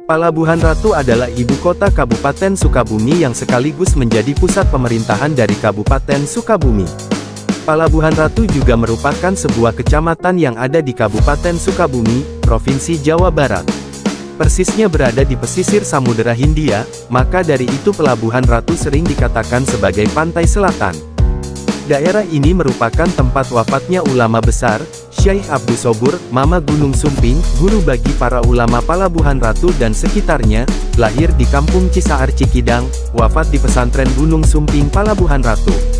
Palabuhan Ratu adalah ibu kota Kabupaten Sukabumi yang sekaligus menjadi pusat pemerintahan dari Kabupaten Sukabumi. Palabuhan Ratu juga merupakan sebuah kecamatan yang ada di Kabupaten Sukabumi, Provinsi Jawa Barat. Persisnya berada di pesisir Samudera Hindia, maka dari itu Pelabuhan Ratu sering dikatakan sebagai pantai selatan. Daerah ini merupakan tempat wafatnya ulama besar, Syekh Abdus Sobur, Mama Gunung Sumping, guru bagi para ulama Palabuhan Ratu dan sekitarnya, lahir di Kampung Cisaar Cikidang, wafat di pesantren Gunung Sumping Palabuhan Ratu.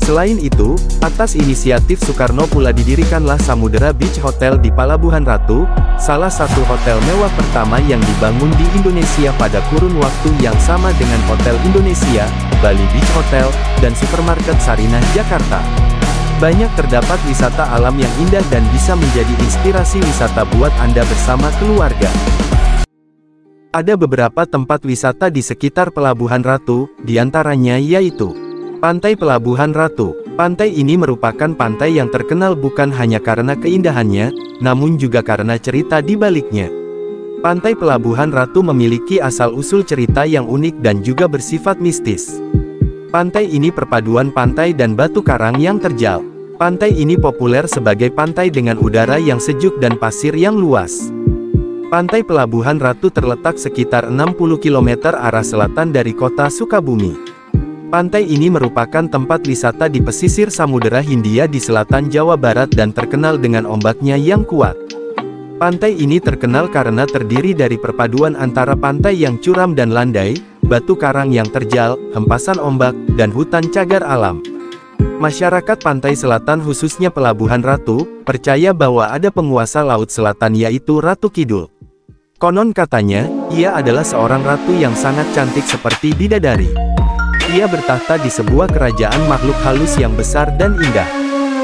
Selain itu, atas inisiatif Soekarno pula didirikanlah Samudera Beach Hotel di Palabuhan Ratu, salah satu hotel mewah pertama yang dibangun di Indonesia pada kurun waktu yang sama dengan Hotel Indonesia, Bali Beach Hotel, dan supermarket Sarinah Jakarta. Banyak terdapat wisata alam yang indah dan bisa menjadi inspirasi wisata buat Anda bersama keluarga. Ada beberapa tempat wisata di sekitar Pelabuhan Ratu, diantaranya yaitu Pantai Pelabuhan Ratu. Pantai ini merupakan pantai yang terkenal bukan hanya karena keindahannya, namun juga karena cerita di baliknya. Pantai Pelabuhan Ratu memiliki asal-usul cerita yang unik dan juga bersifat mistis. Pantai ini perpaduan pantai dan batu karang yang terjal. Pantai ini populer sebagai pantai dengan udara yang sejuk dan pasir yang luas. Pantai Pelabuhan Ratu terletak sekitar 60 km arah selatan dari kota Sukabumi. Pantai ini merupakan tempat wisata di pesisir Samudera Hindia di selatan Jawa Barat dan terkenal dengan ombaknya yang kuat. Pantai ini terkenal karena terdiri dari perpaduan antara pantai yang curam dan landai, batu karang yang terjal, hempasan ombak, dan hutan cagar alam. Masyarakat pantai selatan khususnya Pelabuhan Ratu, percaya bahwa ada penguasa laut selatan yaitu Ratu Kidul. Konon katanya, ia adalah seorang ratu yang sangat cantik seperti bidadari. Ia bertahta di sebuah kerajaan makhluk halus yang besar dan indah.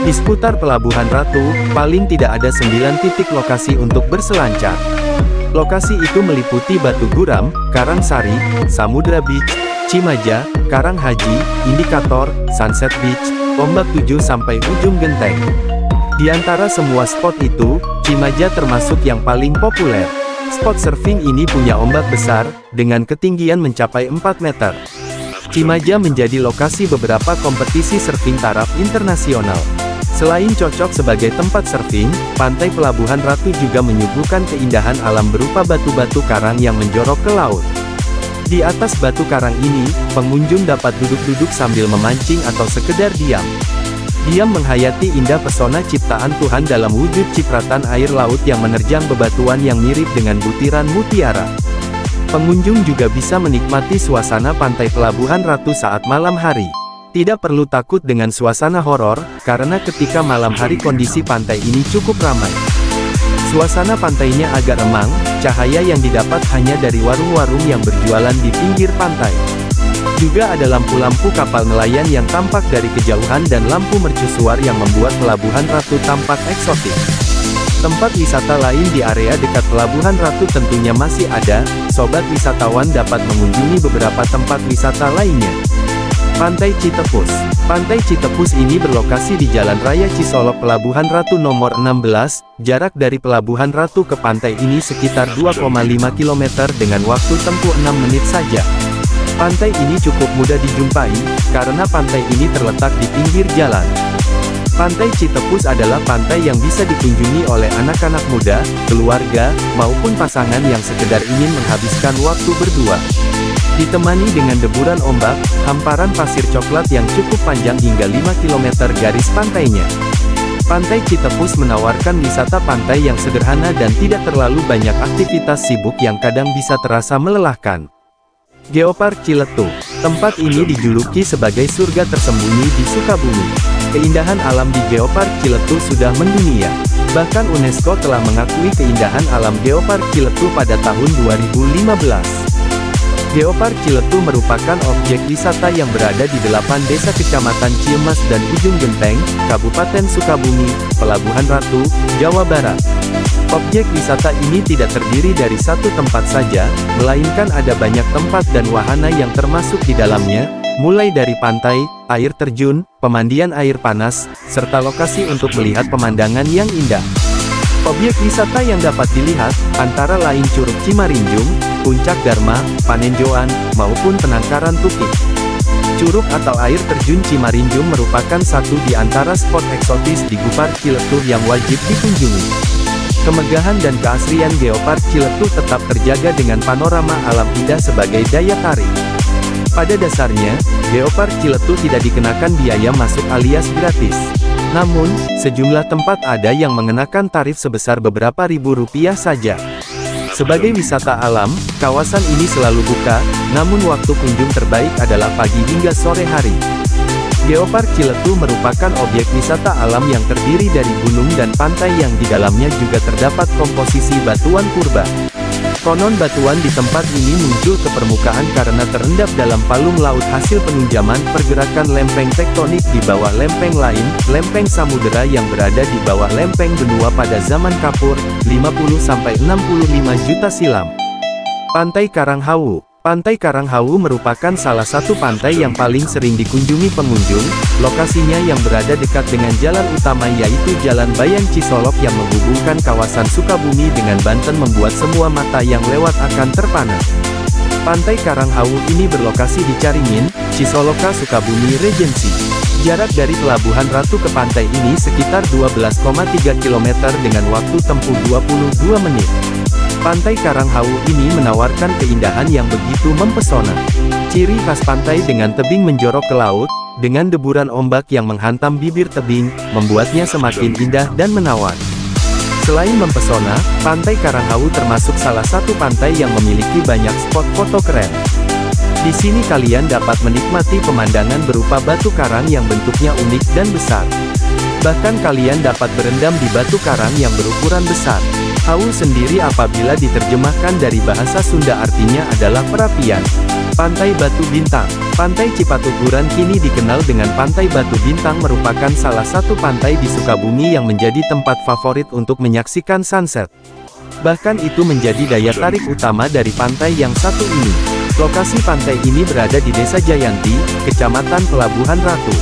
Di seputar Pelabuhan Ratu, paling tidak ada 9 titik lokasi untuk berselancar. Lokasi itu meliputi Batu Guram, Karangsari, Samudra Beach, Cimaja, Karang Haji, Indikator, Sunset Beach, Ombak 7 sampai Ujung Genteng. Di antara semua spot itu, Cimaja termasuk yang paling populer. Spot surfing ini punya ombak besar, dengan ketinggian mencapai 4 meter. Cimaja menjadi lokasi beberapa kompetisi surfing taraf internasional. Selain cocok sebagai tempat surfing, Pantai Pelabuhan Ratu juga menyuguhkan keindahan alam berupa batu-batu karang yang menjorok ke laut. Di atas batu karang ini, pengunjung dapat duduk-duduk sambil memancing atau sekedar diam. Diam menghayati indah pesona ciptaan Tuhan dalam wujud cipratan air laut yang menerjang bebatuan yang mirip dengan butiran mutiara. Pengunjung juga bisa menikmati suasana Pantai Pelabuhan Ratu saat malam hari. Tidak perlu takut dengan suasana horor, karena ketika malam hari kondisi pantai ini cukup ramai. Suasana pantainya agak remang, cahaya yang didapat hanya dari warung-warung yang berjualan di pinggir pantai. Juga ada lampu-lampu kapal nelayan yang tampak dari kejauhan dan lampu mercusuar yang membuat Pelabuhan Ratu tampak eksotik. Tempat wisata lain di area dekat Pelabuhan Ratu tentunya masih ada, sobat wisatawan dapat mengunjungi beberapa tempat wisata lainnya. Pantai Citepus. Pantai Citepus ini berlokasi di Jalan Raya Cisolok Pelabuhan Ratu nomor 16, jarak dari Pelabuhan Ratu ke pantai ini sekitar 2,5 km dengan waktu tempuh 6 menit saja. Pantai ini cukup mudah dijumpai, karena pantai ini terletak di pinggir jalan. Pantai Citepus adalah pantai yang bisa dikunjungi oleh anak-anak muda, keluarga, maupun pasangan yang sekedar ingin menghabiskan waktu berdua. Ditemani dengan deburan ombak, hamparan pasir coklat yang cukup panjang hingga 5 km garis pantainya. Pantai Citepus menawarkan wisata pantai yang sederhana dan tidak terlalu banyak aktivitas sibuk yang kadang bisa terasa melelahkan. Geopark Ciletuh. Tempat ini dijuluki sebagai surga tersembunyi di Sukabumi. Keindahan alam di Geopark Ciletuh sudah mendunia. Bahkan UNESCO telah mengakui keindahan alam Geopark Ciletuh pada tahun 2015. Geopark Ciletuh merupakan objek wisata yang berada di 8 desa kecamatan Cilemas dan Ujung Genteng, Kabupaten Sukabumi, Pelabuhan Ratu, Jawa Barat. Objek wisata ini tidak terdiri dari satu tempat saja, melainkan ada banyak tempat dan wahana yang termasuk di dalamnya, mulai dari pantai, air terjun, pemandian air panas, serta lokasi untuk melihat pemandangan yang indah. Objek wisata yang dapat dilihat, antara lain Curug Cimarinjung, Puncak Dharma, Panenjoan, maupun Penangkaran Tukik. Curug atau air terjun Cimarinjung merupakan satu di antara spot eksotis di Geopark Ciletuh yang wajib dikunjungi. Kemegahan dan keasrian Geopark Ciletuh tetap terjaga dengan panorama alam indah sebagai daya tarik. Pada dasarnya, Geopark Ciletuh tidak dikenakan biaya masuk alias gratis. Namun, sejumlah tempat ada yang mengenakan tarif sebesar beberapa ribu rupiah saja. Sebagai wisata alam, kawasan ini selalu buka, namun waktu kunjung terbaik adalah pagi hingga sore hari. Geopark Ciletuh merupakan objek wisata alam yang terdiri dari gunung dan pantai yang di dalamnya juga terdapat komposisi batuan purba. Konon batuan di tempat ini muncul ke permukaan karena terendap dalam palung laut hasil penunjaman pergerakan lempeng tektonik di bawah lempeng lain, lempeng samudera yang berada di bawah lempeng benua pada zaman Kapur, 50–65 juta silam. Pantai Karanghawu. Pantai Karanghawu merupakan salah satu pantai yang paling sering dikunjungi pengunjung. Lokasinya yang berada dekat dengan jalan utama yaitu Jalan Bayan Cisolok yang menghubungkan kawasan Sukabumi dengan Banten membuat semua mata yang lewat akan terpana. Pantai Karanghawu ini berlokasi di Caringin, Cisoloka Sukabumi Regency. Jarak dari Pelabuhan Ratu ke pantai ini sekitar 12,3 km dengan waktu tempuh 22 menit. Pantai Karanghawu ini menawarkan keindahan yang begitu mempesona. Ciri khas pantai dengan tebing menjorok ke laut, dengan deburan ombak yang menghantam bibir tebing, membuatnya semakin indah dan menawan. Selain mempesona, Pantai Karanghawu termasuk salah satu pantai yang memiliki banyak spot foto keren. Di sini kalian dapat menikmati pemandangan berupa batu karang yang bentuknya unik dan besar. Bahkan kalian dapat berendam di batu karang yang berukuran besar. Hawu sendiri apabila diterjemahkan dari bahasa Sunda artinya adalah perapian. Pantai Batu Bintang. Pantai Cipatuguran kini dikenal dengan Pantai Batu Bintang merupakan salah satu pantai di Sukabumi yang menjadi tempat favorit untuk menyaksikan sunset. Bahkan itu menjadi daya tarik utama dari pantai yang satu ini. Lokasi pantai ini berada di Desa Jayanti, Kecamatan Pelabuhan Ratu.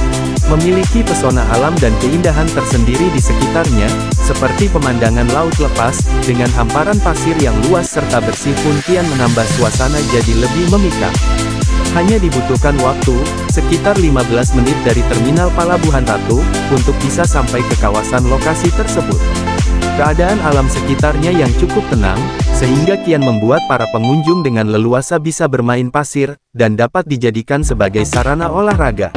Memiliki pesona alam dan keindahan tersendiri di sekitarnya, seperti pemandangan laut lepas, dengan hamparan pasir yang luas serta bersih pun kian menambah suasana jadi lebih memikat. Hanya dibutuhkan waktu, sekitar 15 menit dari Terminal Pelabuhan Ratu, untuk bisa sampai ke kawasan lokasi tersebut. Keadaan alam sekitarnya yang cukup tenang, sehingga kian membuat para pengunjung dengan leluasa bisa bermain pasir, dan dapat dijadikan sebagai sarana olahraga.